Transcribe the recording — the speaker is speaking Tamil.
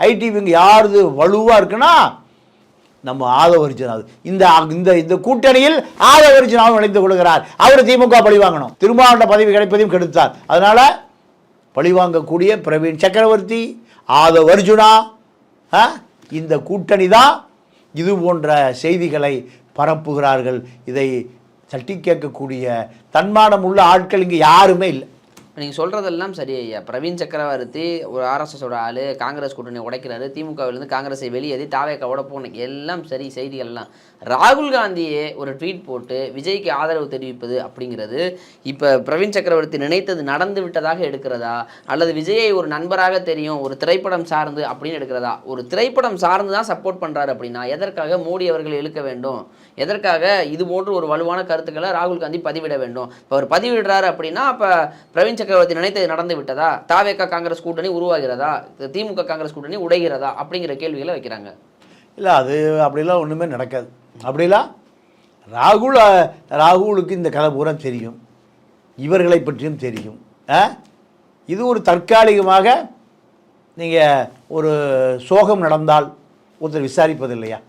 ஐடி விங் யாருது வலுவாக இருக்குன்னா நம்ம ஆதவ அர்ஜுனாவது. இந்த இந்த இந்த கூட்டணியில் ஆதவ அர்ஜுனாவும் இணைந்து கொள்கிறார். அவர் திமுக பழி வாங்கணும், திருமாவட்ட பதவி கிடைப்பதையும் கெடுத்தார். அதனால் பழிவாங்கக்கூடிய பிரவீன் சக்கரவர்த்தி, ஆதவ அர்ஜுனா, இந்த கூட்டணி தான் இது போன்ற செய்திகளை பரப்புகிறார்கள். இதை தட்டி கேட்கக்கூடிய தன்மானம் உள்ள ஆட்கள் இங்கே யாருமே இல்லை. நீங்கள் சொல்கிறதெல்லாம் சரி ஐயா. பிரவீன் சக்கரவர்த்தி ஒரு ஆர்எஸ்எஸோட ஆள், காங்கிரஸ் கூட்டணி உடைக்கிறாரு, திமுகவிலேருந்து காங்கிரஸை வெளியேறி தாவேக்காவோட போன எல்லாம் சரி செய்திகள்லாம். ராகுல் காந்தியே ஒரு ட்வீட் போட்டு விஜய்க்கு ஆதரவு தெரிவிப்பது அப்படிங்கிறது இப்போ பிரவீன் சக்கரவர்த்தி நினைத்தது நடந்து விட்டதாக எடுக்கிறதா, அல்லது விஜயை ஒரு நண்பராக தெரியும், ஒரு திரைப்படம் சார்ந்து அப்படின்னு எடுக்கிறதா? ஒரு திரைப்படம் சார்ந்து தான் சப்போர்ட் பண்ணுறாரு அப்படின்னா எதற்காக மோடி அவர்கள் இழுக்க வேண்டும்? எதற்காக இது போன்று ஒரு வலுவான கருத்துக்களை ராகுல் காந்தி பதிவிட வேண்டும்? இப்போ அவர் பதிவிடுறாரு அப்படின்னா அப்போ பிரவீன் சக்கரவர்த்தி நினைத்தது நடந்து விட்டதா? தாவேகா காங்கிரஸ் கூட்டணி உருவாகிறதா? திமுக காங்கிரஸ் கூட்டணி உடைகிறதா? அப்படிங்கிற கேள்விகளை வைக்கிறாங்க. இல்லை, அது அப்படிலாம் ஒன்றுமே நடக்காது. அப்படிலாம் ராகுலுக்கு இந்த கதை பூரா தெரியும், இவர்களை பற்றியும் தெரியும். இது ஒரு தற்காலிகமாக நீங்கள் ஒரு சோகம் நடந்தால் ஒருத்தர் விசாரிப்பது இல்லையா?